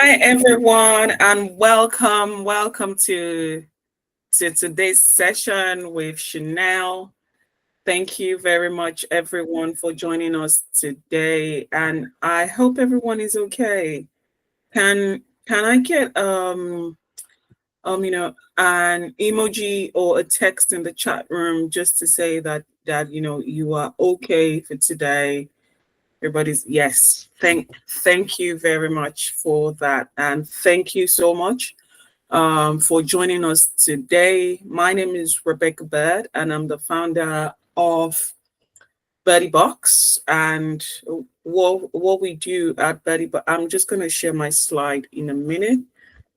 Hi everyone and welcome to today's session with Shenelle. Thank you very much everyone for joining us today and I hope everyone is okay. Can I get an emoji or a text in the chat room just to say that you are okay for today? Everybody's yes. Thank you very much for that, and thank you so much for joining us today. My name is Rebecca Bird, and I'm the founder of Birdie Box. And what we do at Birdie Box, I'm just going to share my slide in a minute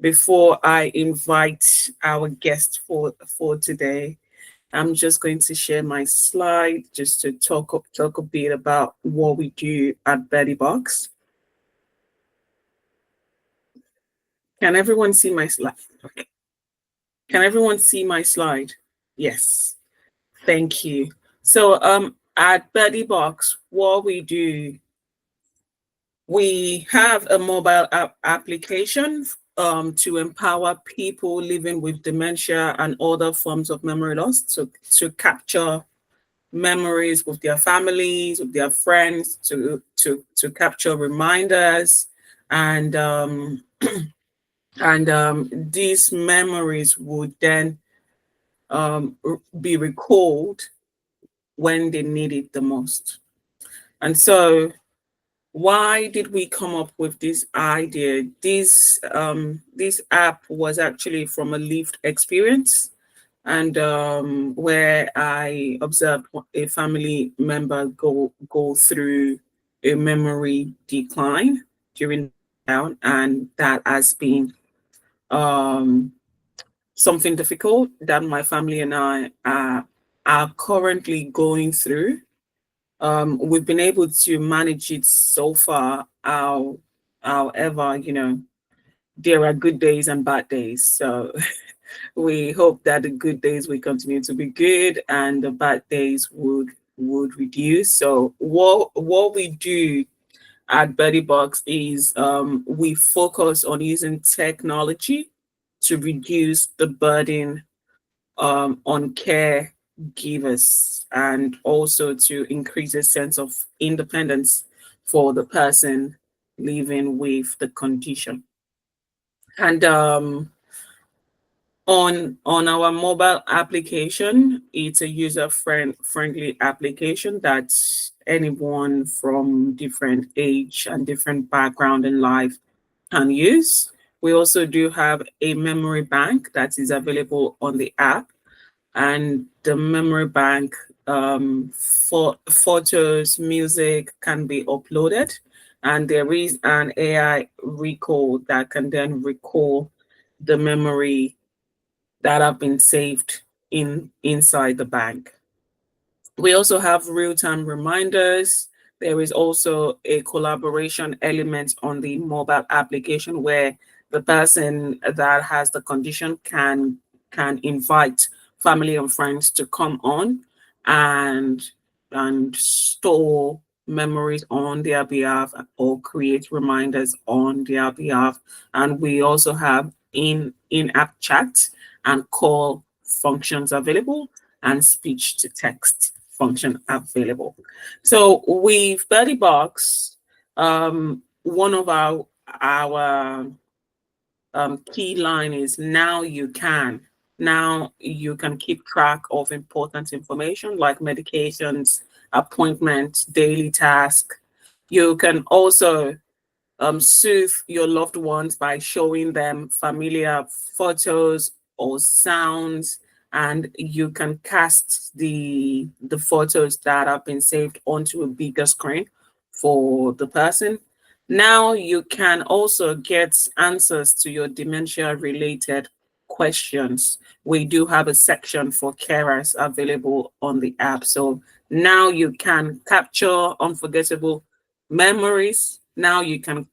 before I invite our guest for today. I'm just going to share my slide just to talk a bit about what we do at Birdie Box. Can everyone see my slide? Okay. Can everyone see my slide? Yes. Thank you. So at Birdie Box, what we do, we have a mobile application to empower people living with dementia and other forms of memory loss to capture memories with their families, with their friends, to capture reminders, and these memories would then be recalled when they need it the most. And so, why did we come up with this idea? This app was actually from a lived experience, and where I observed a family member go through a memory decline during down, and that has been um, something difficult that my family and I are currently going through. We've been able to manage it so far. However, there are good days and bad days. So we hope that the good days will continue to be good and the bad days would reduce. So what we do at Birdie Box is we focus on using technology to reduce the burden on caregivers and also to increase a sense of independence for the person living with the condition. And on our mobile application, it's a friendly application that anyone from different age and different background in life can use. We also do have a memory bank that is available on the app, and the memory bank for photos, music can be uploaded, and there is an AI recall that can then recall the memory that have been saved inside the bank. We also have real-time reminders. There is also a collaboration element on the mobile application where the person that has the condition can invite family and friends to come on and store memories on their behalf or create reminders on their behalf. And we also have in-app chat and call functions available and speech to text function available. So with Birdie Box, one of our key line is now you can keep track of important information like medications, appointments, daily tasks. You can also soothe your loved ones by showing them familiar photos or sounds, and you can cast the photos that have been saved onto a bigger screen for the person. Now you can also get answers to your dementia related questions. We do have a section for carers available on the app. So now you can capture unforgettable memories. Now you can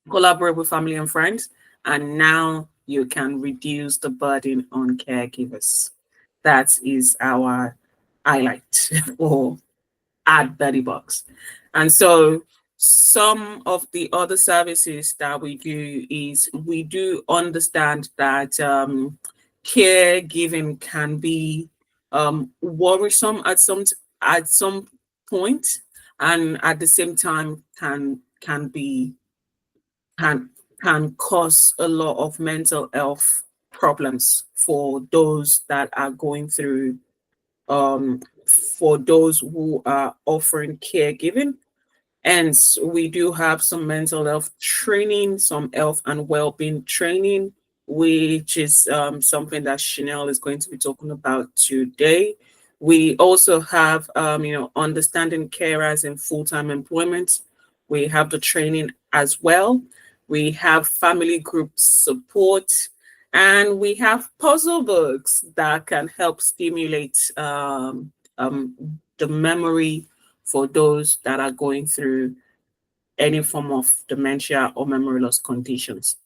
collaborate with family and friends. And now you can reduce the burden on caregivers. That is our highlight for at Birdie Box. And so some of the other services that we do is we do understand that caregiving can be worrisome at some point, and at the same time can be can can cause a lot of mental health problems for those that are going through for those who are offering caregiving. And we do have some mental health training, some health and well-being training, which is something that Shenelle is going to be talking about today. We also have, understanding carers in full-time employment. We have the training as well. We have family group support, and we have puzzle books that can help stimulate the memory for those that are going through any form of dementia or memory loss conditions.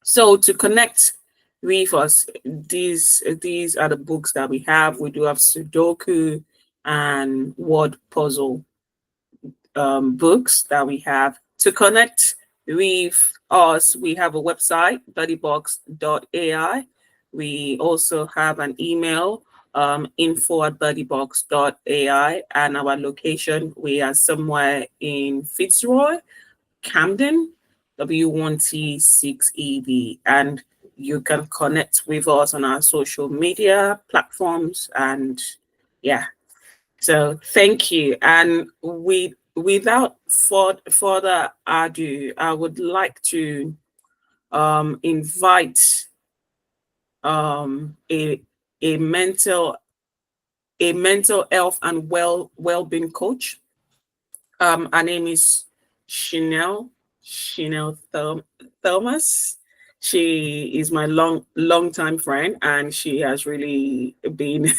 So to connect with us, these are the books that we have. We do have Sudoku and word puzzle books that we have. To connect with us, we have a website, buddybox.ai. We also have an email, info@buddybox.ai, and our location, we are somewhere in Fitzroy, Camden, W1T6EB. And you can connect with us on our social media platforms. And yeah, so thank you. And without further ado, I would like to invite a a mental a mental health and well-being coach. Her name is Shenelle Thomas. She is my long time friend, and she has really been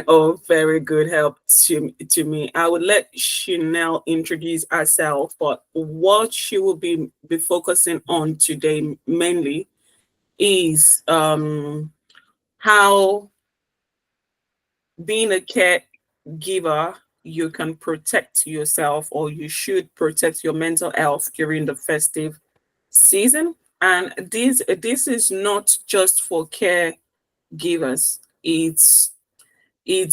of very good help to me. I would let Shenelle introduce herself, but what she will be focusing on today mainly is how being a caregiver, you can protect yourself, or you should protect your mental health during the festive season. And this is not just for caregivers. It's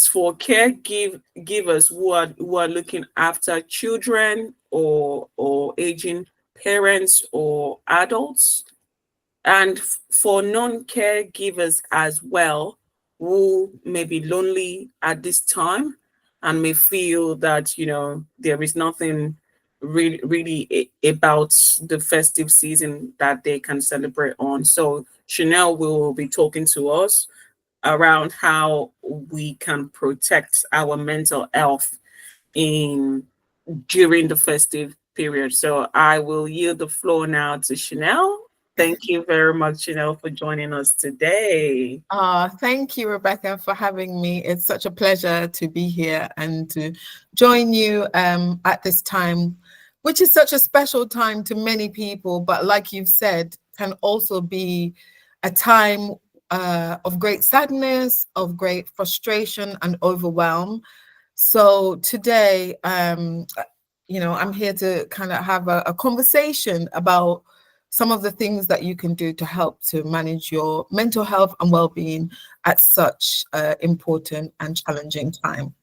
for caregivers who are looking after children or aging parents or adults, and for non-caregivers as well, who may be lonely at this time and may feel that there is nothing really about the festive season that they can celebrate on. So Shenelle will be talking to us around how we can protect our mental health in during the festive period. So I will yield the floor now to Shenelle. Thank you very much, Shenelle, for joining us today. Thank you, Rebecca, for having me. It's such a pleasure to be here and to join you at this time, which is such a special time to many people, but like you've said, can also be a time of great sadness, of great frustration and overwhelm. So today, I'm here to kind of have a conversation about some of the things that you can do to help to manage your mental health and well-being at such important and challenging time.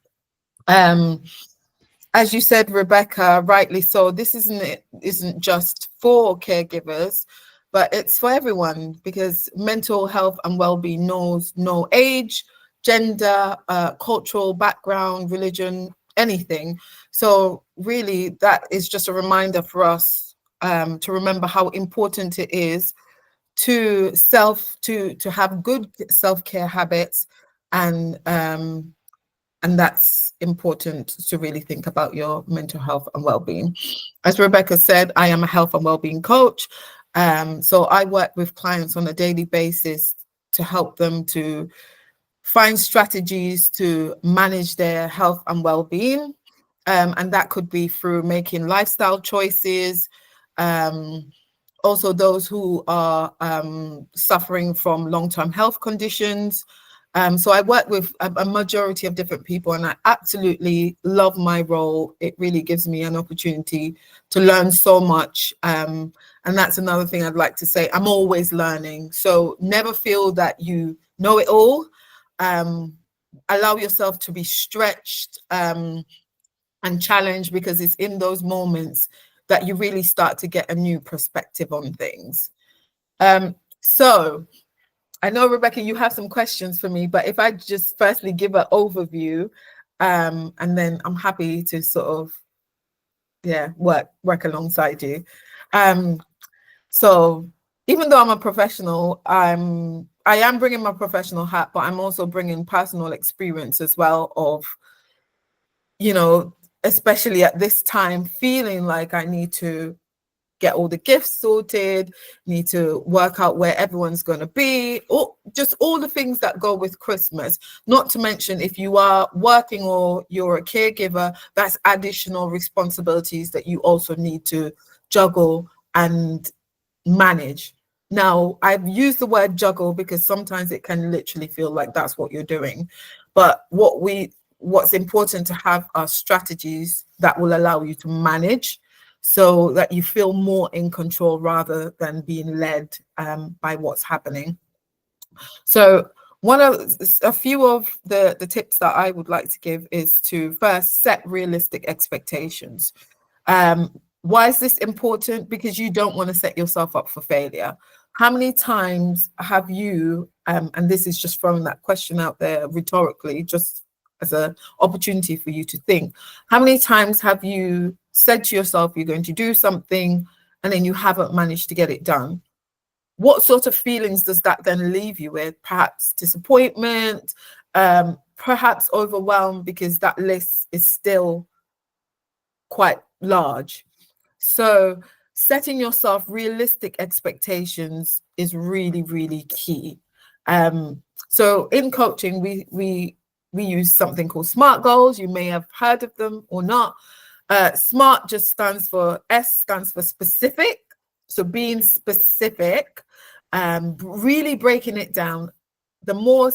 As you said, Rebecca, rightly so, this isn't just for caregivers, but it's for everyone, because mental health and well-being knows no age, gender, cultural background, religion, anything. So really, that is just a reminder for us to remember how important it is to have good self-care habits, and that's important to really think about your mental health and well-being. As Rebecca said, I am a health and well-being coach. So I work with clients on a daily basis to help them to find strategies to manage their health and well-being. And that could be through making lifestyle choices. Also those who are suffering from long-term health conditions, So I work with a majority of different people, and I absolutely love my role. It really gives me an opportunity to learn so much. And that's another thing I'd like to say. I'm always learning. So never feel that you know it all. Allow yourself to be stretched and challenged, because it's in those moments that you really start to get a new perspective on things. So I know, Rebecca, you have some questions for me, but if I just firstly give an overview, and then I'm happy to sort of, work alongside you. So even though I'm a professional, I am bringing my professional hat, but I'm also bringing personal experience as well of, especially at this time, feeling like I need to get all the gifts sorted, need to work out where everyone's going to be, or just all the things that go with Christmas. Not to mention, if you are working or you're a caregiver, that's additional responsibilities that you also need to juggle and manage. Now, I've used the word juggle because sometimes it can literally feel like that's what you're doing. But what's important to have are strategies that will allow you to manage, so that you feel more in control rather than being led by what's happening. So a few of the tips that I would like to give is to first set realistic expectations. Why is this important? Because you don't want to set yourself up for failure. How many times have you, and this is just throwing that question out there rhetorically, just as an opportunity for you to think, how many times have you said to yourself you're going to do something and then you haven't managed to get it done? What sort of feelings does that then leave you with? Perhaps disappointment, perhaps overwhelmed, because that list is still quite large. So setting yourself realistic expectations is really, really key. So in coaching, we use something called SMART goals. You may have heard of them or not. SMART just stands for specific. So being specific, really breaking it down. The more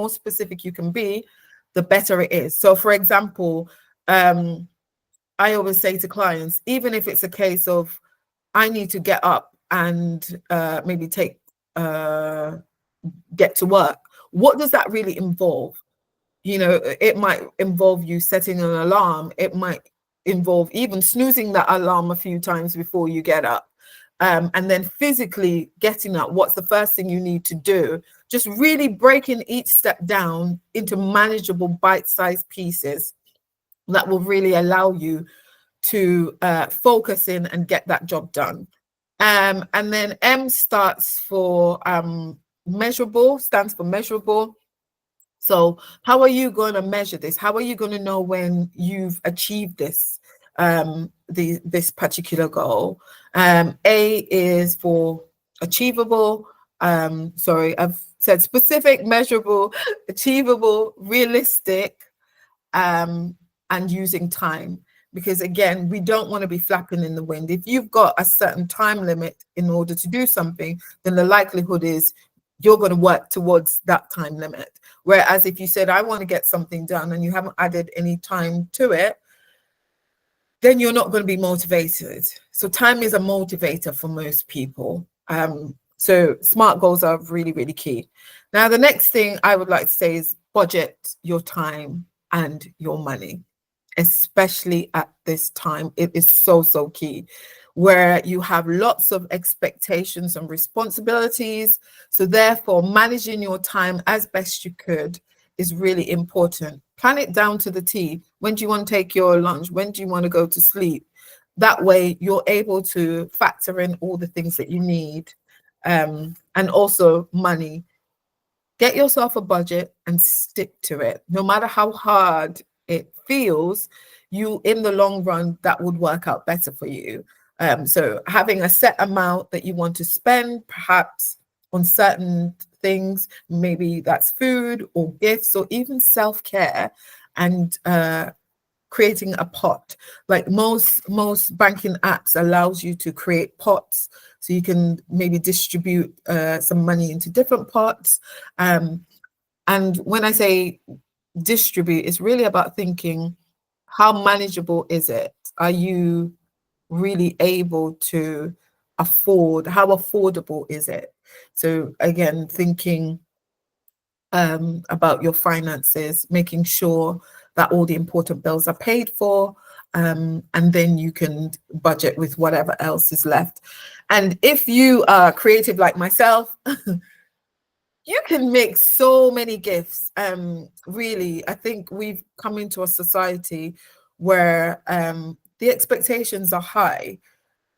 specific you can be, the better it is. So for example, I always say to clients, even if it's a case of I need to get up and maybe get to work, what does that really involve? It might involve you setting an alarm. It might involve even snoozing that alarm a few times before you get up. And then physically getting up. What's the first thing you need to do? Just really breaking each step down into manageable bite-sized pieces that will really allow you to focus in and get that job done. And then M stands for measurable. So how are you going to measure this? How are you going to know when you've achieved this particular goal? A is for achievable. I've said specific, measurable, achievable, realistic, and using time. Because again, we don't want to be flapping in the wind. If you've got a certain time limit in order to do something, then the likelihood is you're going to work towards that time limit. Whereas if you said, I want to get something done, and you haven't added any time to it, then you're not going to be motivated. So time is a motivator for most people. So SMART goals are really, really key. Now, the next thing I would like to say is budget your time and your money, especially at this time. It is so, so key, where you have lots of expectations and responsibilities. So therefore, managing your time as best you could is really important. Plan it down to the T. When do you want to take your lunch? When do you want to go to sleep? That way, you're able to factor in all the things that you need, and also money. Get yourself a budget and stick to it. No matter how hard it feels, in the long run, that would work out better for you. So having a set amount that you want to spend, perhaps on certain things, maybe that's food or gifts or even self-care, and creating a pot. Like most banking apps allows you to create pots, so you can maybe distribute some money into different pots. And when I say distribute, it's really about thinking, how manageable is it? Are you really able to afford? How affordable is it? So again, thinking about your finances, making sure that all the important bills are paid for, and then you can budget with whatever else is left. And if you are creative like myself, you can make so many gifts. Really, I think we've come into a society where the expectations are high,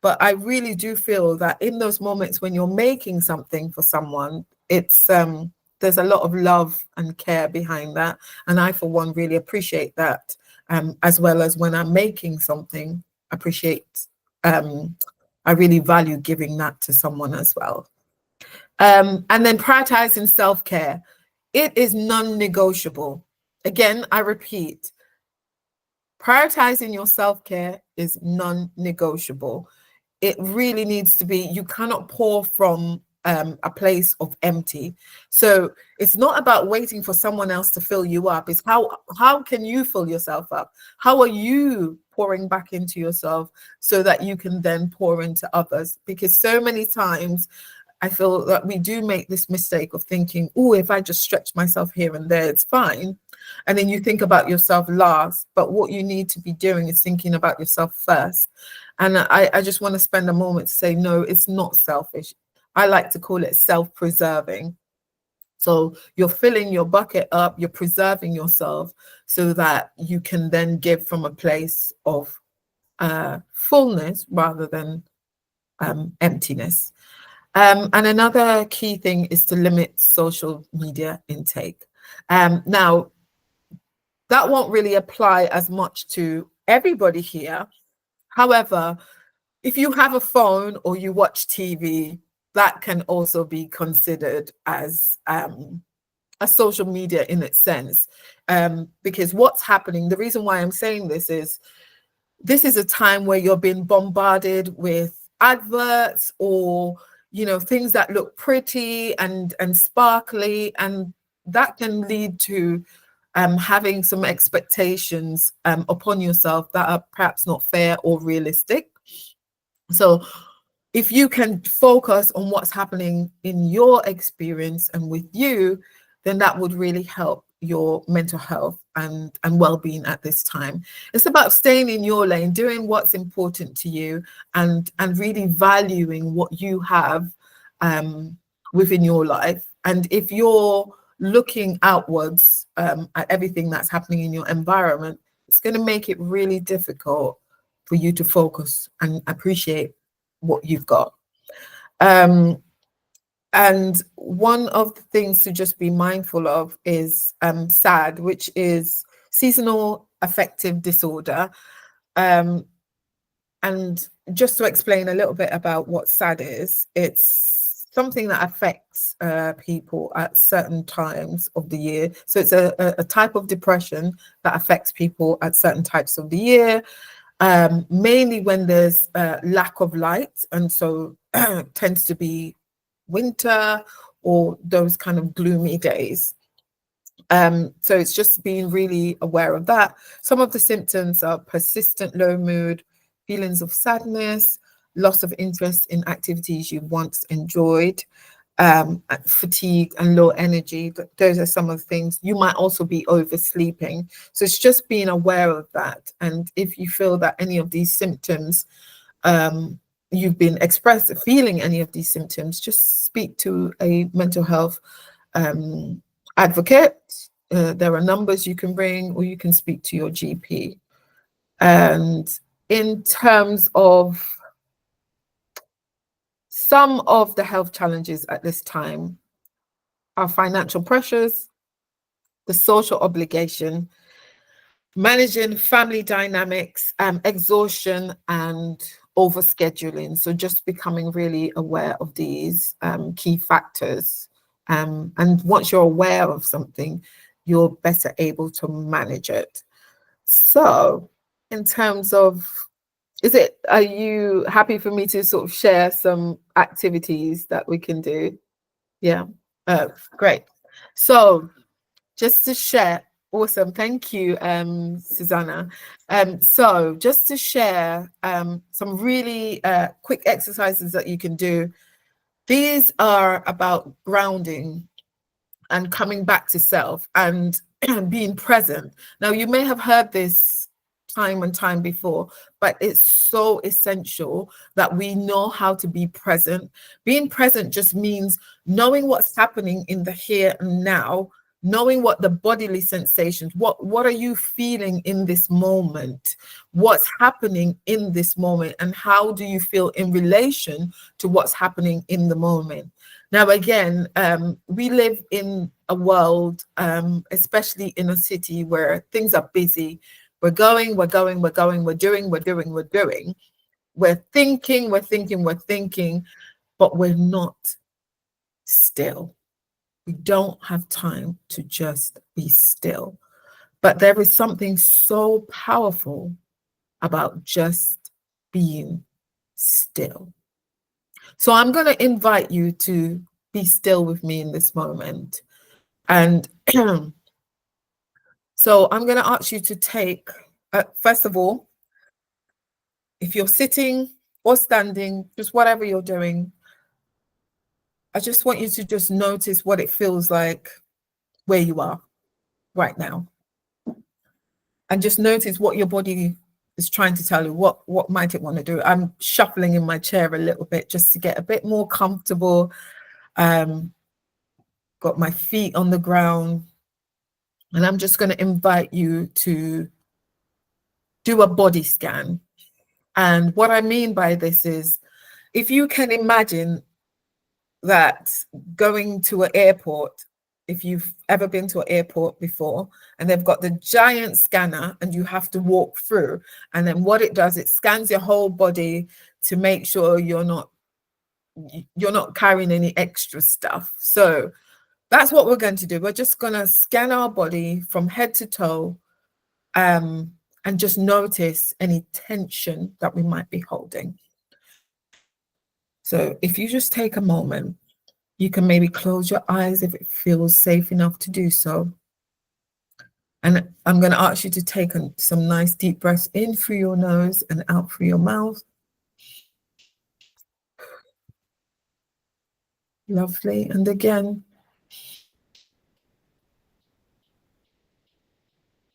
but I really do feel that in those moments when you're making something for someone, it's there's a lot of love and care behind that. And I, for one, really appreciate that. As well as when I'm making something, appreciate, I really value giving that to someone as well. And then prioritizing self-care. It is non-negotiable. Again, I repeat, prioritizing your self-care is non-negotiable. It really needs to be, you cannot pour from a place of empty. So it's not about waiting for someone else to fill you up. It's how can you fill yourself up? How are you pouring back into yourself so that you can then pour into others? Because so many times I feel that we do make this mistake of thinking, oh, if I just stretch myself here and there, it's fine. And then you think about yourself last. But what you need to be doing is thinking about yourself first. And I just want to spend a moment to say, no, it's not selfish. I like to call it self-preserving. So you're filling your bucket up, you're preserving yourself so that you can then give from a place of fullness rather than emptiness. And another key thing is to limit social media intake. Now, that won't really apply as much to everybody here. However, if you have a phone or you watch TV, that can also be considered as a social media in its sense. Because what's happening, the reason why I'm saying this is a time where you're being bombarded with adverts or things that look pretty and sparkly, and that can lead to having some expectations upon yourself that are perhaps not fair or realistic. So if you can focus on what's happening in your experience and with you, then that would really help your mental health and well-being at this time. It's about staying in your lane, doing what's important to you, and really valuing what you have within your life. And if you're looking outwards at everything that's happening in your environment, it's going to make it really difficult for you to focus and appreciate what you've got. And one of the things to just be mindful of is SAD, which is seasonal affective disorder. And just to explain a little bit about what SAD is, it's something that affects people at certain times of the year. So it's a type of depression that affects people at certain types of the year, mainly when there's lack of light. And so tends to be winter or those kind of gloomy days. So it's just being really aware of that. Some of the symptoms are persistent low mood, feelings of sadness, loss of interest in activities you once enjoyed, fatigue and low energy. Those are some of the things. You might also be oversleeping. So it's just being aware of that. And if you feel that any of these symptoms, you've been feeling any of these symptoms, just speak to a mental health advocate. There are numbers you can bring, or you can speak to your GP. And in terms of some of the health challenges at this time are financial pressures, the social obligation, managing family dynamics, exhaustion, and overscheduling. So just becoming really aware of these key factors. And once you're aware of something, you're better able to manage it. So in terms of, are you happy for me to sort of share some activities that we can do? Yeah, great. So just to share, awesome, thank you, Susanna. So just to share some really quick exercises that you can do. These are about grounding and coming back to self and being present. Now, you may have heard this time and time before, but it's so essential that we know how to be present. Being present just means knowing what's happening in the here and now, knowing what the bodily sensations, what are you feeling in this moment, what's happening in this moment, and how do you feel in relation to what's happening in the moment. Now, again, we live in a world, especially in a city where things are busy. We're going, we're doing, we're doing. We're thinking, but we're not still. We don't have time to just be still. But there is something so powerful about just being still. So I'm going to invite you to be still with me in this moment. And so I'm going to ask you to take, first of all, if you're sitting or standing, just whatever you're doing, I just want you to just notice what it feels like where you are right now. And just notice what your body is trying to tell you. What might it want to do? I'm shuffling in my chair a little bit just to get a bit more comfortable. Got my feet on the ground. And I'm just going to invite you to do a body scan. And what I mean by this is, if you can imagine that going to an airport, if you've ever been to an airport before, and they've got the giant scanner and you have to walk through, and then what it does, it scans your whole body to make sure you're not carrying any extra stuff. So that's what we're going to do. We're just going to scan our body from head to toe, and just notice any tension that we might be holding. So if you just take a moment, you can maybe close your eyes if it feels safe enough to do so. And I'm going to ask you to take some nice deep breaths in through your nose and out through your mouth. Lovely. And again.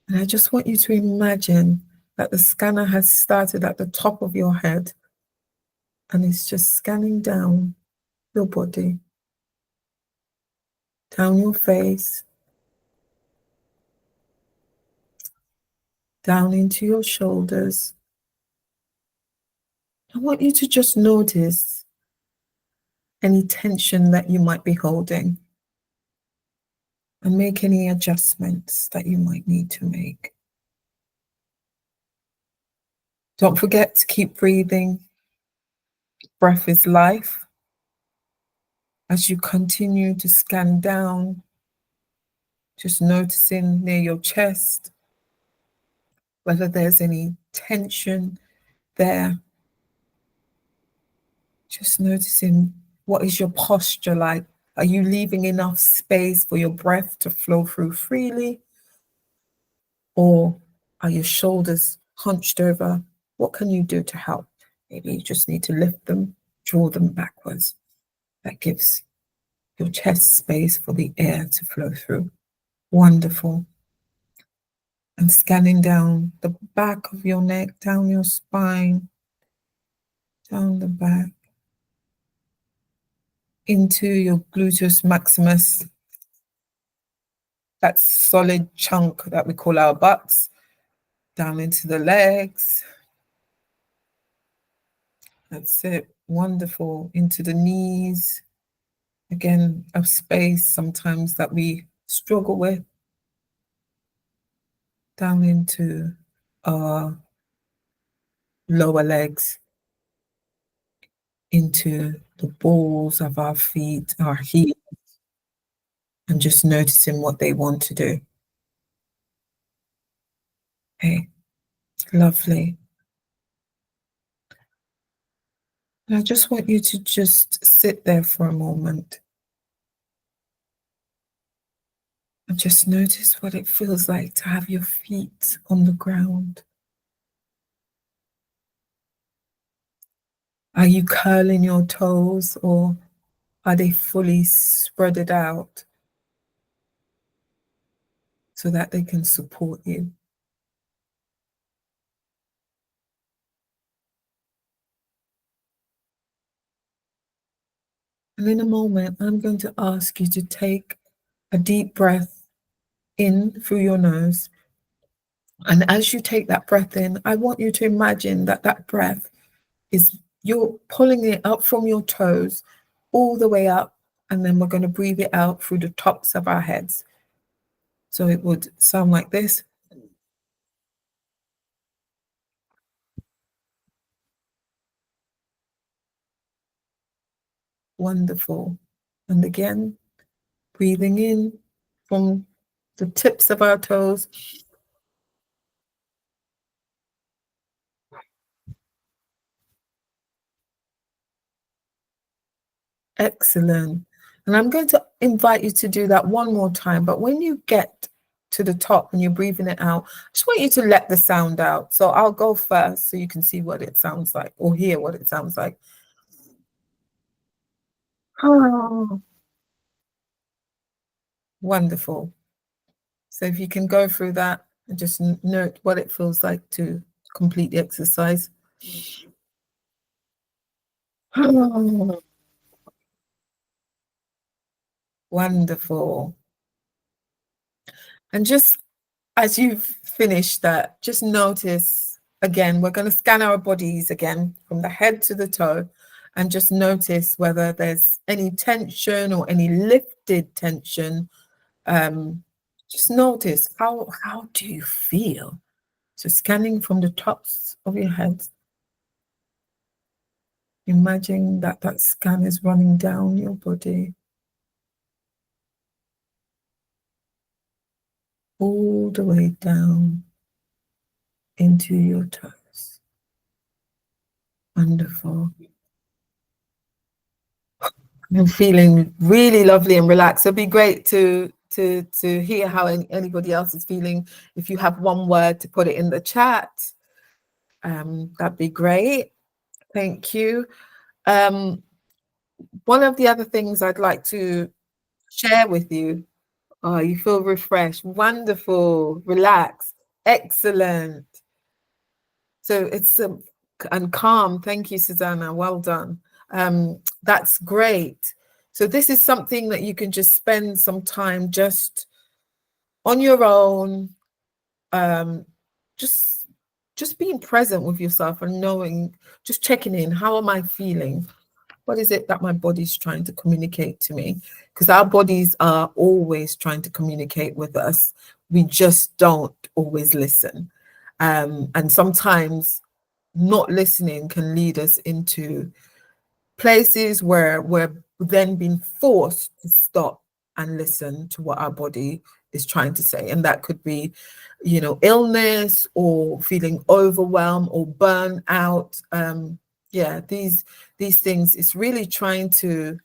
And I just want you to imagine that the scanner has started at the top of your head and it's just scanning down your body, down your face, down into your shoulders. I want you to just notice any tension that you might be holding and make any adjustments that you might need to make. Don't forget to keep breathing. Breath is life. As you continue to scan down, just noticing near your chest whether there's any tension there. Just noticing, what is your posture like? Are you leaving enough space for your breath to flow through freely? Or are your shoulders hunched over? What can you do to help? Maybe you just need to lift them, draw them backwards. That gives your chest space for the air to flow through. Wonderful. And scanning down the back of your neck, down your spine, down the back, into your gluteus maximus, that solid chunk that we call our butts, down into the legs. That's it. Wonderful. Into the knees. Again, a space sometimes that we struggle with. Down into our lower legs, into the balls of our feet, our heels, and just noticing what they want to do. Okay, lovely. And I just want you to just sit there for a moment And just notice what it feels like to have your feet on the ground. Are you curling your toes, or are they fully spreaded out so that they can support you? And in a moment, I'm going to ask you to take a deep breath in through your nose. And as you take that breath in, I want you to imagine that that breath is, you're pulling it up from your toes all the way up, and then we're going to breathe it out through the tops of our heads. So it would sound like this. Wonderful. And again, breathing in from the tips of our toes. Excellent. And I'm going to invite you to do that one more time. But when you get to the top and you're breathing it out, I just want you to let the sound out. So I'll go first so you can see what it sounds like, or hear what it sounds like. Oh, wonderful. So if you can go through that and just note what it feels like to complete the exercise. Oh, wonderful. And just as you've finished that, just notice again, we're going to scan our bodies again from the head to the toe, and just notice whether there's any tension or any lifted tension. Just notice how do you feel? So scanning from the tops of your head. Imagine that that scan is running down your body, all the way down into your toes. Wonderful. I'm feeling really lovely and relaxed. It'd be great to hear how anybody else is feeling. If you have one word to put it in the chat, that'd be great. Thank you. One of the other things I'd like to share with you. Oh, you feel refreshed. Wonderful. Relaxed. Excellent. So it's and calm. Thank you, Susanna. Well done. That's great. So this is something that you can just spend some time just on your own, just being present with yourself and knowing, just checking in. How am I feeling? What is it that my body's trying to communicate to me? Because our bodies are always trying to communicate with us. We just don't always listen. And sometimes not listening can lead us into places where we're then being forced to stop and listen to what our body is trying to say. And that could be, illness or feeling overwhelmed or burn out. Yeah, these things, it's really trying to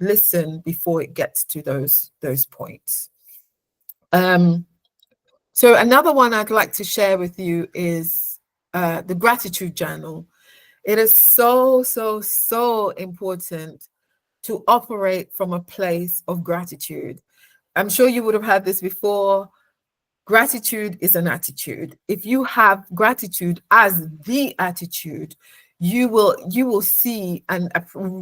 listen before it gets to those points. So another one I'd like to share with you is the gratitude journal. It is so, so, so important to operate from a place of gratitude. I'm sure you would have heard this before. Gratitude is an attitude. If you have gratitude as the attitude, you will see and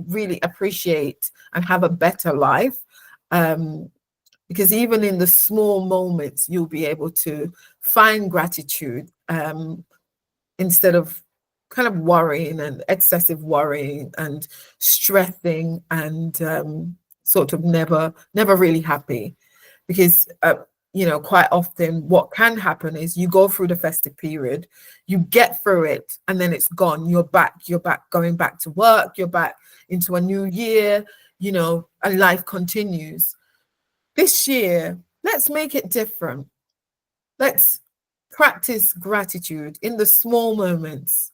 really appreciate and have a better life. Because even in the small moments, you'll be able to find gratitude instead of kind of worrying and excessive worrying and stressing and sort of never really happy. Because quite often what can happen is you go through the festive period, you get through it, and then it's gone. You're back going back to work, you're back into a new year, and life continues. This year, let's make it different. Let's practice gratitude in the small moments.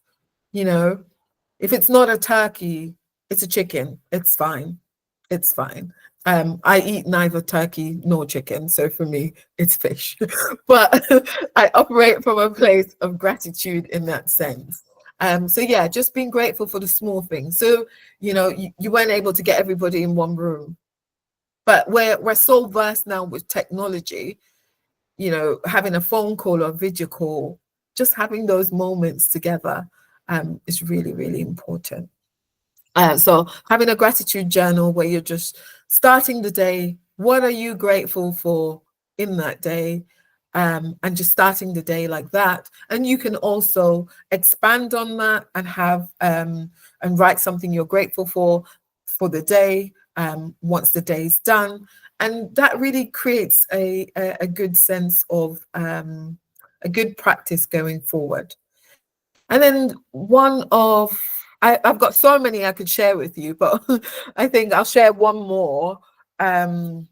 If it's not a turkey, it's a chicken. It's fine. it's fine. I eat neither turkey nor chicken, so for me, it's fish. But I operate from a place of gratitude in that sense. So yeah, just being grateful for the small things. So, you weren't able to get everybody in one room, but we're so versed now with technology, having a phone call or video call, just having those moments together is really, really important. So having a gratitude journal where you're just starting the day, what are you grateful for in that day? And just starting the day like that. And you can also expand on that and have and write something you're grateful for the day once the day's done. And that really creates a good sense of a good practice going forward. And then I've got so many I could share with you, but I think I'll share one more. And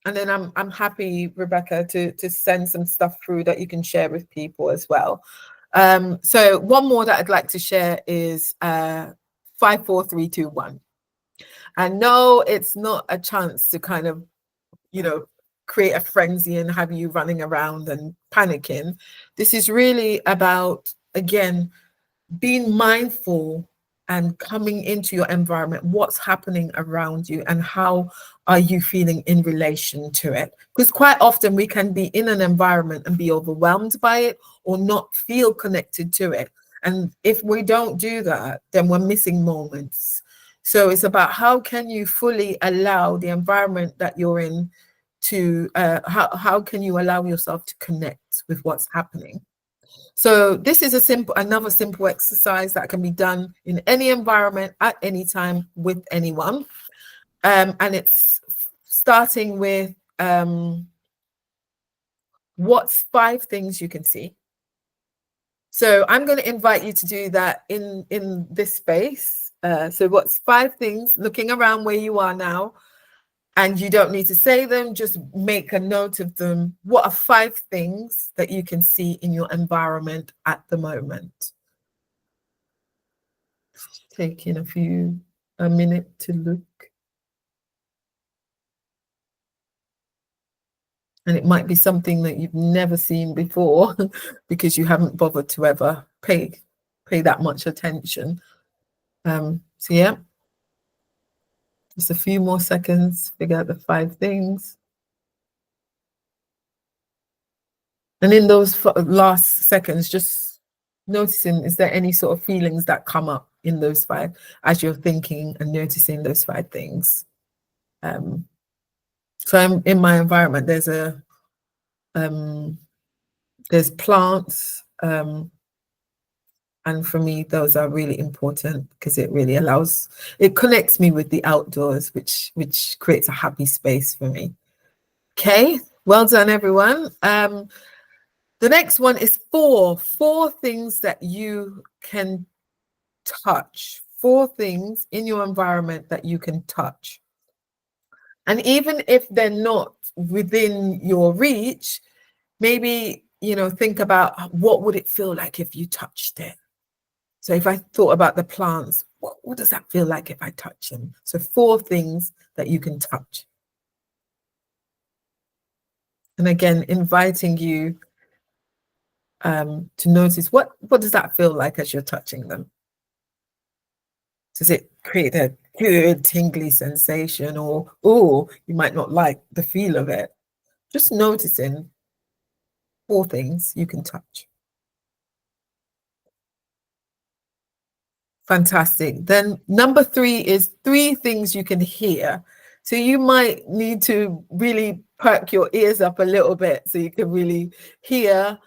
then I'm happy, Rebecca, to send some stuff through that you can share with people as well. So one more that I'd like to share is 5, 4, 3, 2, 1. And no, it's not a chance to kind of, create a frenzy and have you running around and panicking. This is really about, again, being mindful and coming into your environment, what's happening around you and how are you feeling in relation to it? Because quite often we can be in an environment and be overwhelmed by it or not feel connected to it. And if we don't do that, then we're missing moments. So it's about how can you fully allow the environment that you're in to, how can you allow yourself to connect with what's happening? So this is another simple exercise that can be done in any environment at any time with anyone. And it's starting with what's 5 things you can see. So I'm going to invite you to do that in this space. So what's 5 things, looking around where you are now, and you don't need to say them, just make a note of them. What are 5 things that you can see in your environment at the moment? Taking a minute to look. And it might be something that you've never seen before because you haven't bothered to ever pay that much attention. So yeah, just a few more seconds, figure out the 5 things. And in those last seconds, just noticing, is there any sort of feelings that come up in those 5 as you're thinking and noticing those 5 things? So I'm in my environment, there's plants, and for me, those are really important because it really it connects me with the outdoors, which creates a happy space for me. Okay, well done, everyone. The next one is 4 things that you can touch. 4 things in your environment that you can touch. And even if they're not within your reach, maybe, think about what would it feel like if you touched it? So if I thought about the plants, what does that feel like if I touch them? So 4 things that you can touch. And again, inviting you to notice what does that feel like as you're touching them? Does it create a good tingly sensation, or you might not like the feel of it? Just noticing 4 things you can touch. Fantastic. Then number 3 is 3 things you can hear. So you might need to really perk your ears up a little bit so you can really hear.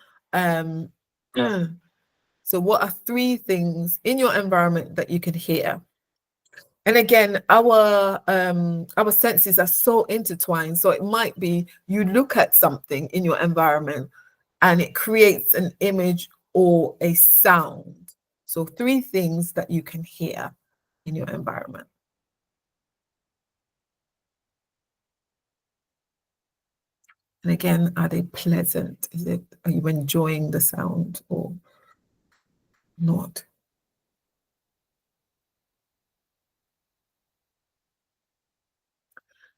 So what are 3 things in your environment that you can hear? And again, our senses are so intertwined. So it might be you look at something in your environment and it creates an image or a sound. So 3 things that you can hear in your environment. And again, are they pleasant? Are you enjoying the sound or not?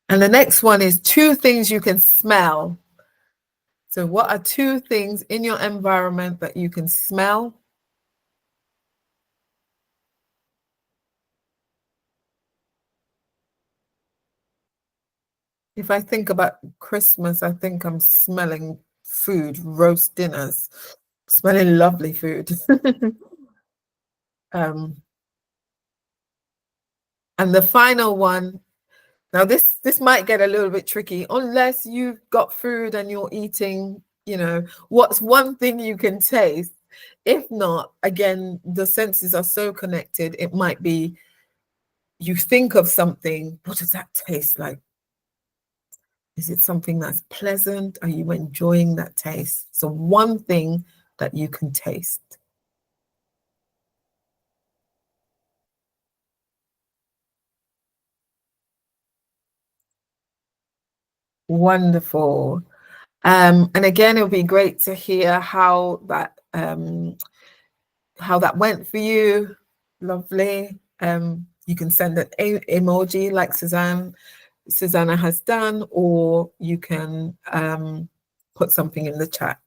And the next one is 2 things you can smell. So what are 2 things in your environment that you can smell? If I think about Christmas, I think I'm smelling food, roast dinners, smelling lovely food. And the final one, now this might get a little bit tricky unless you've got food and you're eating, what's one thing you can taste? If not, again, the senses are so connected, it might be you think of something, what does that taste like? Is it something that's pleasant? Are you enjoying that taste? So one thing that you can taste. Wonderful. And again, it'll be great to hear how that went for you. Lovely. You can send an emoji like Susanna has done, or you can put something in the chat.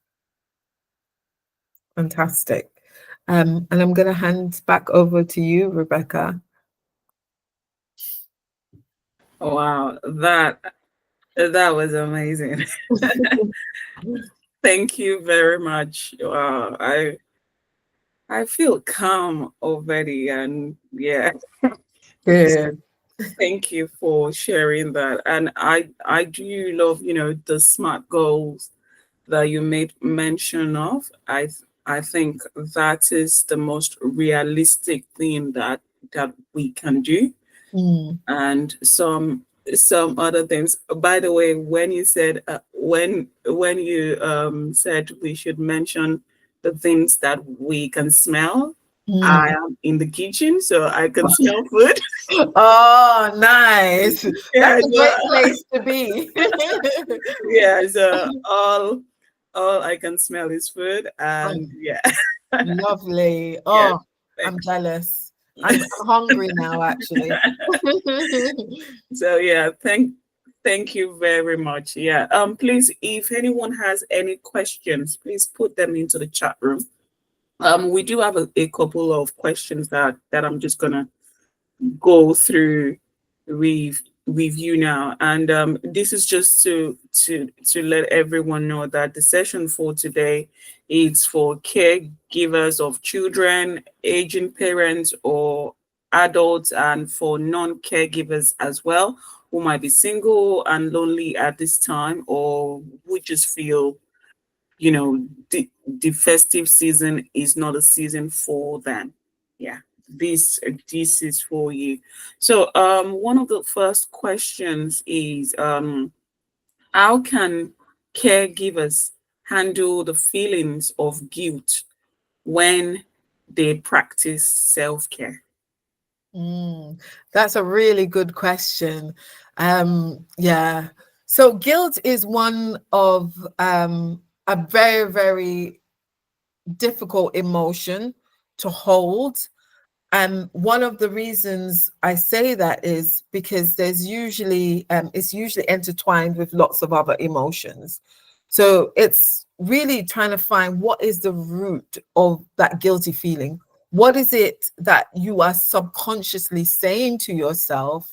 Fantastic. And I'm going to hand back over to you, Rebecca. Wow, that was amazing. Thank you very much. Wow, I feel calm already, and yeah, Good. thank you for sharing that. And I do love, the SMART goals that you made mention of. I think that is the most realistic thing that we can do. And some other things. By the way, when you said when you said we should mention the things that we can smell, I am in the kitchen, so I can smell food. Oh, nice. Yeah, That's a so, great place to be. yeah, so all I can smell is food, and yeah. Lovely. Yes, Oh, I'm jealous. I'm hungry now, actually. so yeah, thank you very much. Yeah. Please, if anyone has any questions, please put them into the chat room. We do have a couple of questions that I'm just gonna go through review now, and this is just to let everyone know that the session for today is for caregivers of children, aging parents, or adults, and for non-caregivers as well, who might be single and lonely at this time, or who just feel the festive season is not a season for them. Yeah, this is for you. So one of the first questions is how can caregivers handle the feelings of guilt when they practice self-care? That's a really good question. Yeah. So guilt is one of a very, very difficult emotion to hold. And one of the reasons I say that is because there's usually it's usually intertwined with lots of other emotions. So it's really trying to find what is the root of that guilty feeling. What is it that you are subconsciously saying to yourself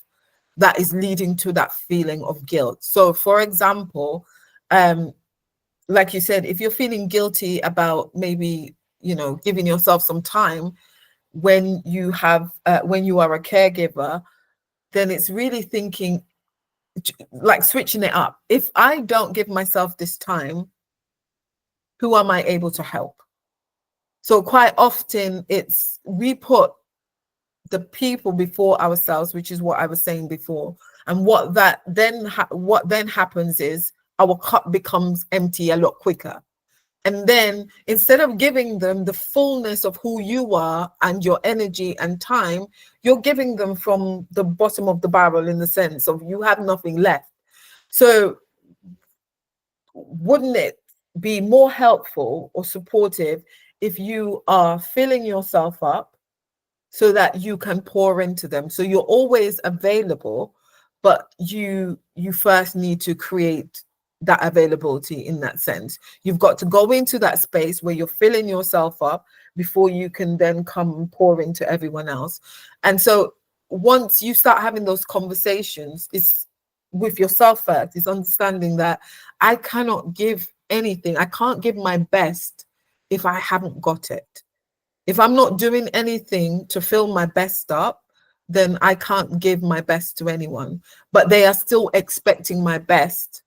that is leading to that feeling of guilt? So, for example, like you said, if you're feeling guilty about maybe, giving yourself some time when you are a caregiver, then it's really thinking, like switching it up. If I don't give myself this time, who am I able to help? So quite often it's we put the people before ourselves, which is what I was saying before. And what then happens is our cup becomes empty a lot quicker. And then instead of giving them the fullness of who you are and your energy and time, you're giving them from the bottom of the barrel, in the sense of you have nothing left. So wouldn't it be more helpful or supportive if you are filling yourself up so that you can pour into them? So you're always available, but you first need to create that availability. In that sense, you've got to go into that space where you're filling yourself up before you can then come and pour into everyone else. And so once you start having those conversations, it's with yourself first. It's understanding that I cannot give anything, I can't give my best if I haven't got it. If I'm not doing anything to fill my best up, then I can't give my best to anyone. But they are still expecting my best,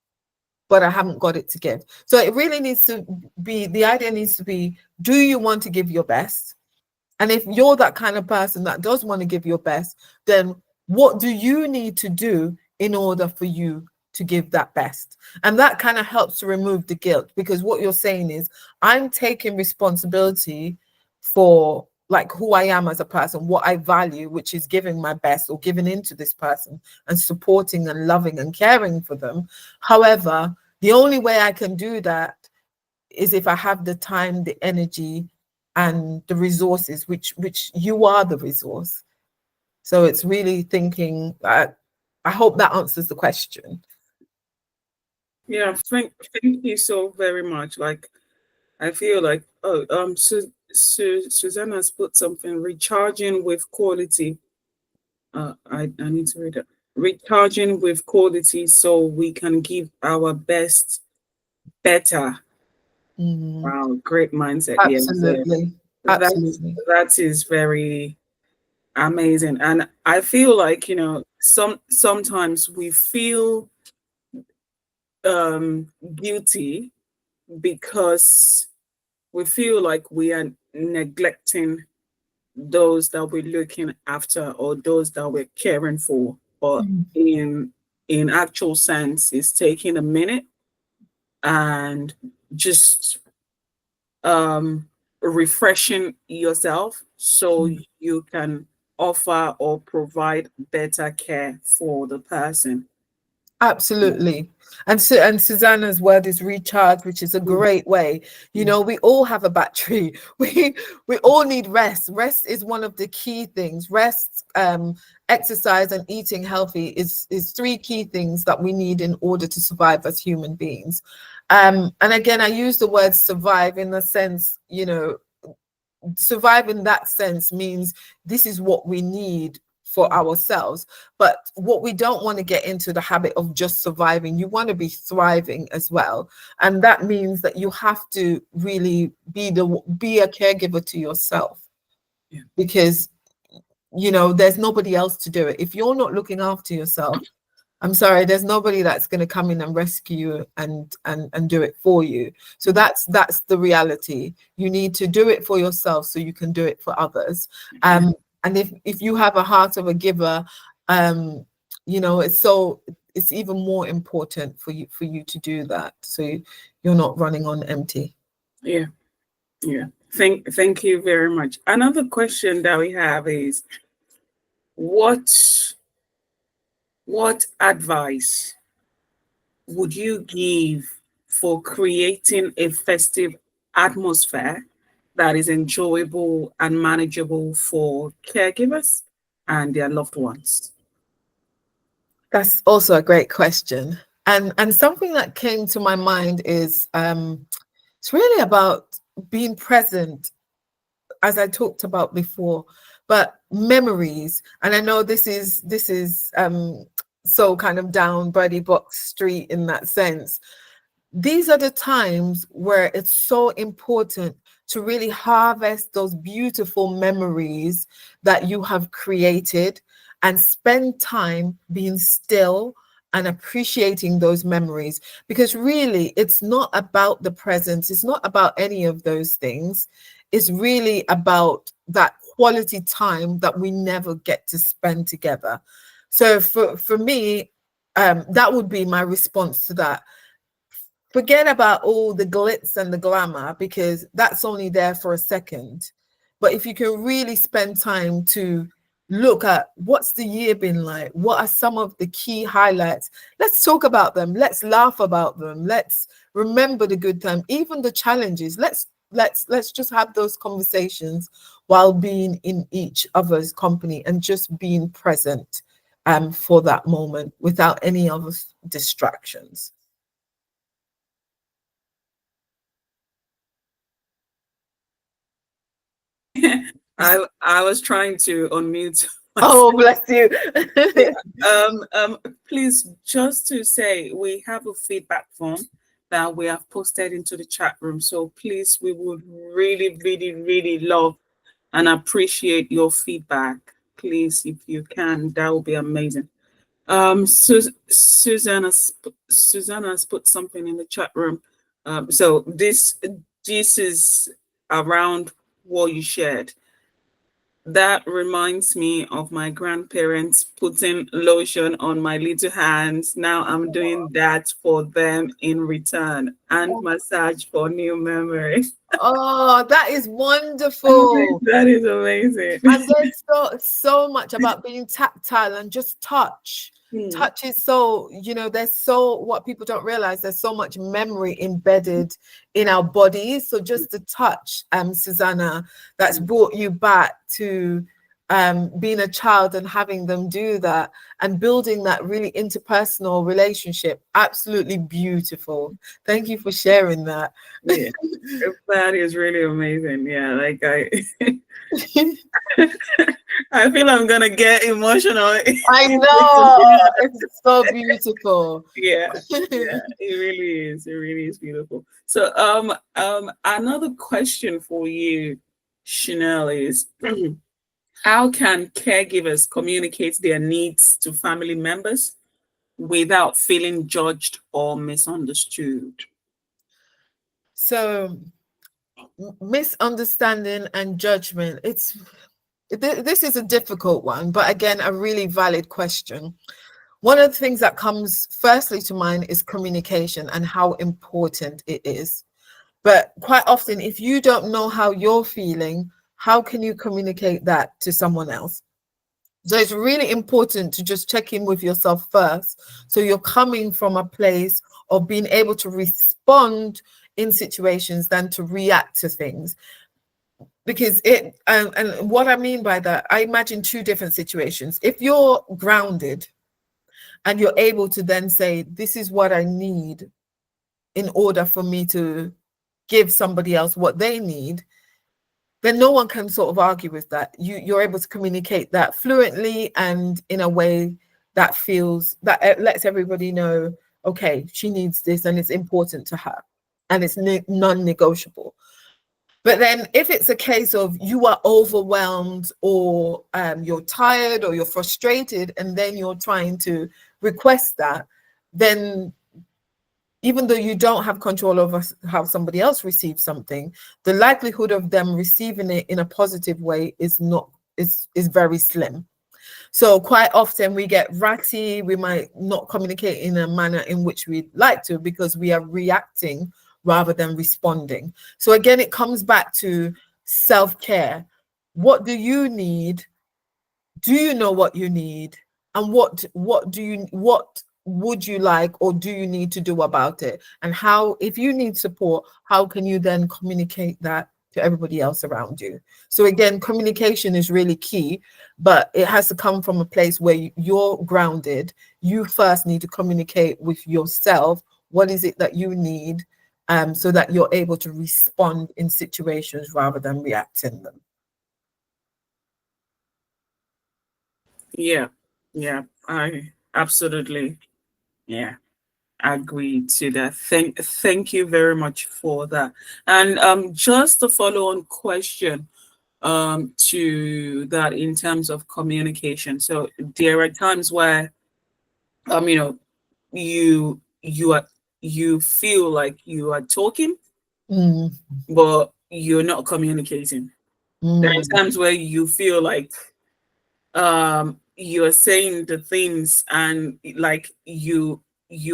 but I haven't got it to give. So it really needs to be, the idea needs to be, do you want to give your best? And if you're that kind of person that does want to give your best, then what do you need to do in order for you to give that best? And that kind of helps to remove the guilt, because what you're saying is, I'm taking responsibility for like who I am as a person, what I value, which is giving my best or giving into this person and supporting and loving and caring for them. However, the only way I can do that is if I have the time, the energy, and the resources, which you are the resource. So it's really thinking, I hope that answers the question. Yeah, thank you so very much. Like, I feel like, Susanna's put something, recharging with quality. I need to read it. Recharging with quality so we can give our best better. Wow, great mindset. Yeah, so Absolutely. Absolutely. that is very amazing. And I feel like, sometimes we feel guilty because we feel like we are neglecting those that we're looking after or those that we're caring for. But in actual sense, it's taking a minute and just refreshing yourself so you can offer or provide better care for the person. Absolutely. And so, and Susanna's word is recharge, which is a great way. You know, we all have a battery. We all need rest. Rest is one of the key things. Rest, exercise, and eating healthy is three key things that we need in order to survive as human beings. And again, I use the word survive in the sense, survive in that sense means this is what we need for ourselves. But what we don't want to get into the habit of just surviving. You want to be thriving as well. And that means that you have to really be a caregiver to yourself. Yeah. Because there's nobody else to do it. If you're not looking after yourself, I'm sorry, there's nobody that's going to come in and rescue you and do it for you. So that's the reality. You need to do it for yourself so you can do it for others. And if you have a heart of a giver, it's even more important for you to do that. So you're not running on empty. Yeah. Thank you very much. Another question that we have is, what advice would you give for creating a festive atmosphere that is enjoyable and manageable for caregivers and their loved ones? That's also a great question. And something that came to my mind is it's really about being present, as I talked about before, but memories. And I know this is so kind of down Birdie Box Street in that sense. These are the times where it's so important to really harvest those beautiful memories that you have created and spend time being still and appreciating those memories. Because really, it's not about the present. It's not about any of those things. It's really about that quality time that we never get to spend together. So for me, that would be my response to that. Forget about all the glitz and the glamour, because that's only there for a second. But if you can really spend time to look at what's the year been like, what are some of the key highlights, let's talk about them, let's laugh about them, let's remember the good time, even the challenges. Let's just have those conversations while being in each other's company and just being present. for that moment without any other distractions. I was trying to unmute. Oh, bless you. Please, just to say, we have a feedback form that we have posted into the chat room. So please, we would really, really, really love and appreciate your feedback. Please, if you can, that would be amazing. Susanna's put something in the chat room. So this is around what you shared. That reminds me of my grandparents putting lotion on my little hands. Now I'm doing that for them in return, and massage for new memories. Oh, that is wonderful. That is amazing. And there's so much about being tactile and just touch. Touch is so, there's so, what people don't realize, there's so much memory embedded in our bodies. So just the touch, Susanna, that's brought you back to being a child and having them do that and building that really interpersonal relationship. Absolutely beautiful. Thank you for sharing that. Yeah, that is really amazing. Yeah, like I feel I'm gonna get emotional. I know, it's so beautiful. Yeah, it really is. It really is beautiful. So, another question for you, Shenelle, is how can caregivers communicate their needs to family members without feeling judged or misunderstood? So, misunderstanding and judgment, this is a difficult one, but again, a really valid question. One of the things that comes firstly to mind is communication and how important it is. But quite often, if you don't know how you're feeling, how can you communicate that to someone else? So it's really important to just check in with yourself first. So you're coming from a place of being able to respond in situations than to react to things. Because and what I mean by that, I imagine two different situations. If you're grounded and you're able to then say, this is what I need in order for me to give somebody else what they need, then no one can sort of argue with that. You're able to communicate that fluently and in a way that feels, that lets everybody know, okay, she needs this and it's important to her and it's non-negotiable. But then if it's a case of you are overwhelmed or you're tired or you're frustrated and then you're trying to request that, then even though you don't have control over how somebody else receives something, the likelihood of them receiving it in a positive way is very slim. So quite often we get ratty, we might not communicate in a manner in which we'd like to because we are reacting rather than responding. So again, it comes back to self-care. What do you need? Do you know what you need? And what would you like or do you need to do about it? And how, if you need support, how can you then communicate that to everybody else around you? So again, communication is really key, but it has to come from a place where you're grounded. You first need to communicate with yourself. What is it that you need? So that you're able to respond in situations rather than react in them. Yeah, I absolutely, agree to that. Thank you very much for that. And just a follow-on question to that in terms of communication. So there are times where you feel like you are talking, but you're not communicating. There are times where you feel like you're saying the things and like you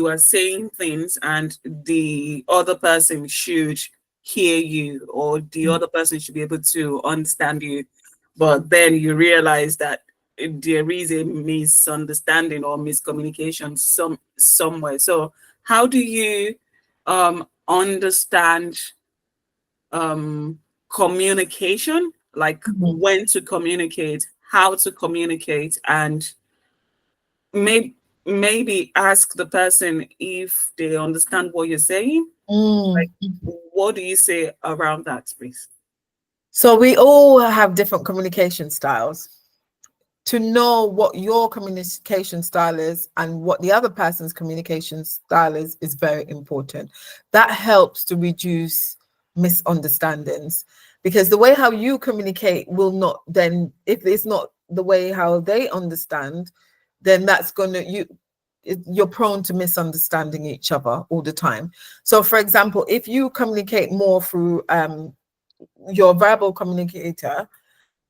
are saying things and the other person should hear you or the other person should be able to understand you, but then you realize that there is a misunderstanding or miscommunication somewhere. So how do you understand communication, like when to communicate, how to communicate, and maybe ask the person if they understand what you're saying. Mm. Like, what do you say around that space? So we all have different communication styles. To know what your communication style is and what the other person's communication style is very important. That helps to reduce misunderstandings, because the way how you communicate will not, then if it's not the way how they understand, then that's going to, you're prone to misunderstanding each other all the time. So for example, if you communicate more through your verbal communicator,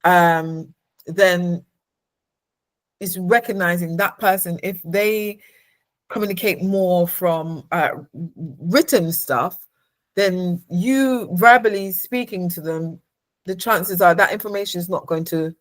then is recognizing that person. If they communicate more from written stuff, then you verbally speaking to them, the chances are that information is not going to,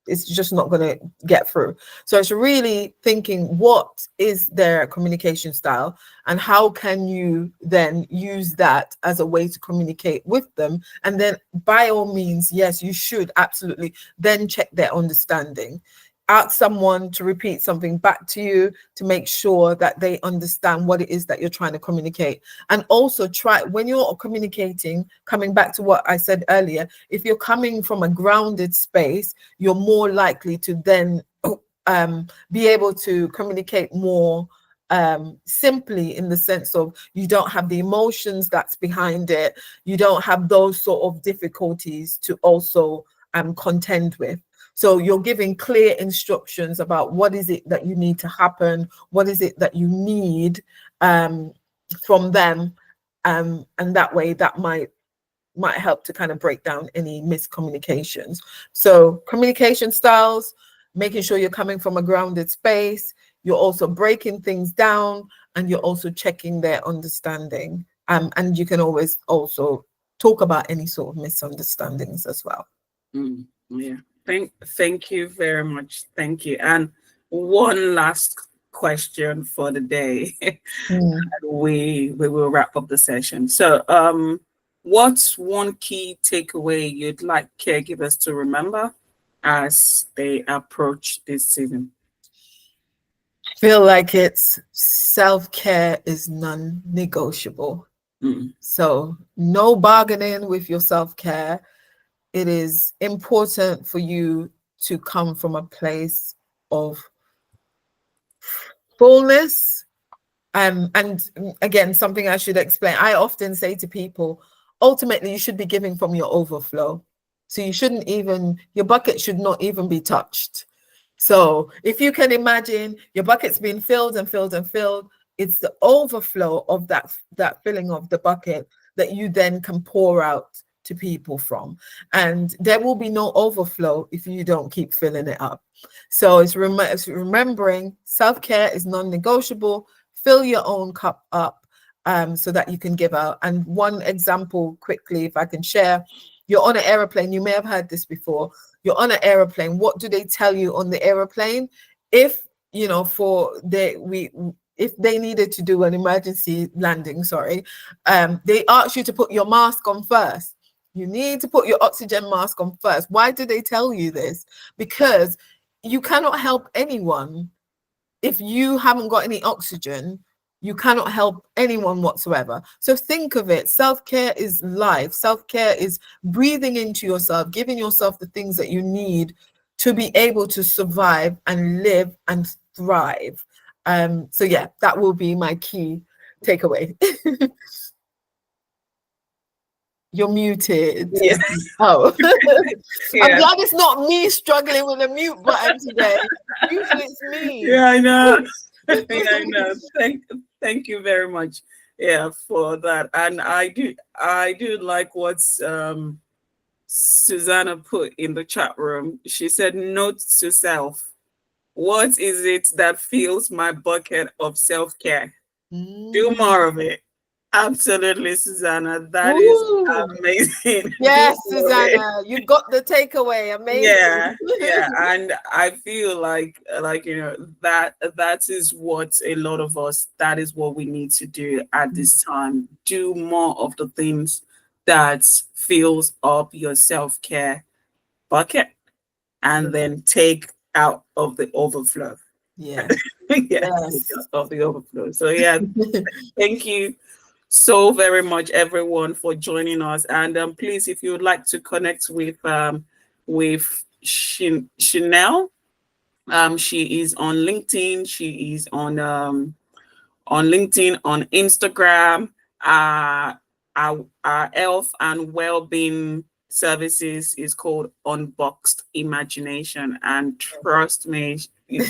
it's just not going to get through. So it's really thinking what is their communication style and how can you then use that as a way to communicate with them. And then by all means, yes, you should absolutely then check their understanding. Ask someone to repeat something back to you to make sure that they understand what it is that you're trying to communicate. And also try, when you're communicating, coming back to what I said earlier, if you're coming from a grounded space, you're more likely to then be able to communicate more simply, in the sense of you don't have the emotions that's behind it. You don't have those sort of difficulties to also contend with. So you're giving clear instructions about what is it that you need to happen, what is it that you need from them, and that way that might help to kind of break down any miscommunications. So communication styles, making sure you're coming from a grounded space, you're also breaking things down, and you're also checking their understanding. And you can always also talk about any sort of misunderstandings as well. Yeah. Thank you very much. Thank you. And one last question for the day. Mm. We will wrap up the session. So what's one key takeaway you'd like caregivers to remember as they approach this season? Feel like it's self-care is non-negotiable. So no bargaining with your self-care. It is important for you to come from a place of fullness. And again, something I should explain, I often say to people, ultimately, you should be giving from your overflow. So you shouldn't even, your bucket should not even be touched. So if you can imagine your bucket's been filled and filled and filled, it's the overflow of that filling of the bucket that you then can pour out to people from. And there will be no overflow if you don't keep filling it up. So it's remembering self-care is non-negotiable. Fill your own cup up so that you can give out. And one example quickly, if I can share, you're on an airplane. You may have heard this before. You're on an airplane. What do they tell you on the airplane? If you know, if they needed to do an emergency landing, they ask you to put your mask on first. You need to put your oxygen mask on first. Why do they tell you this? Because you cannot help anyone if you haven't got any oxygen. You cannot help anyone whatsoever. So think of it. Self-care is life. Self-care is breathing into yourself, giving yourself the things that you need to be able to survive and live and thrive. So yeah, that will be my key takeaway. You're muted. Yeah. Oh, Yeah. I'm glad it's not me struggling with the mute button today. Usually it's me. Yeah, I know. Yeah, I know. Thank you very much. Yeah, for that. And I do like what's Susanna put in the chat room. She said, note to self. What is it that fills my bucket of self-care? Do more of it. Absolutely, Susanna. That is Ooh. amazing. Yes, Do more of it. Susanna, you got the takeaway. Amazing. Yeah, and I feel like that is what a lot of us, that is what we need to do at this time. Do more of the things that fills up your self-care bucket and then take out of the overflow. Yeah. Yeah, Yes. of the overflow. So yeah, thank you so very much, everyone, for joining us. And please, if you would like to connect with Shenelle, she is on LinkedIn. She is on LinkedIn, on Instagram. Our health and well-being services is called Unboxed Imagination, and trust me,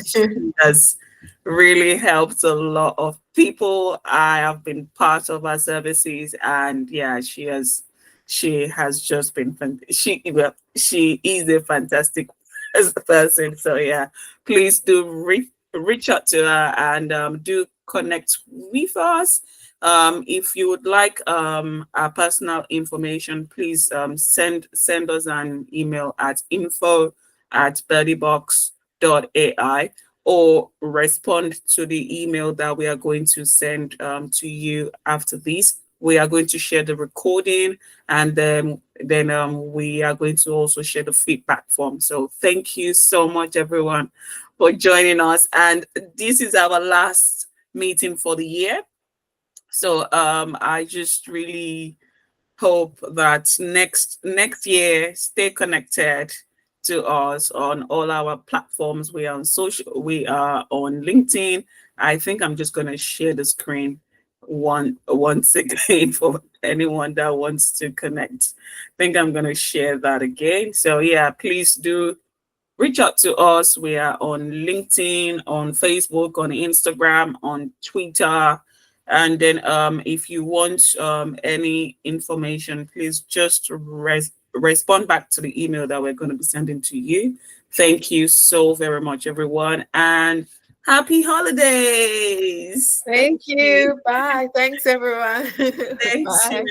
she has really helped a lot of people. I have been part of her services, and yeah, she has just been she is a fantastic person. So yeah, please do reach out to her, and do connect with us. If you would like our personal information, please send us an email at info@birdiebox.ai, or respond to the email that we are going to send to you after this. We are going to share the recording, and then we are going to also share the feedback form. So thank you so much, everyone, for joining us. And this is our last meeting for the year. So I just really hope that next year, stay connected to us on all our platforms. We are on social, we are on LinkedIn. I think I'm just gonna share the screen once again for anyone that wants to connect. I think I'm gonna share that again. So yeah, please do reach out to us. We are on LinkedIn, on Facebook, on Instagram, on Twitter. And then if you want any information, please just respond back to the email that we're going to be sending to you. Thank you so very much, everyone. And happy holidays. Thank you. Bye. Thanks, everyone. Thanks, Bye.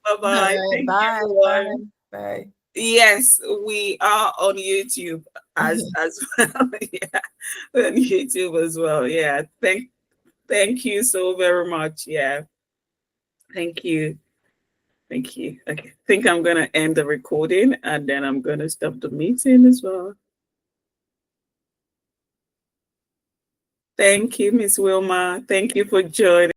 Bye bye. Thank you, Bye. Bye. everyone. Bye. Yes, we are on YouTube as well. Yeah, we're on YouTube as well. Yeah. Thank you so very much. Yeah. Thank you. Thank you. Okay. I think I'm gonna end the recording, and then I'm gonna stop the meeting as well. Thank you, Miss Wilma. Thank you for joining.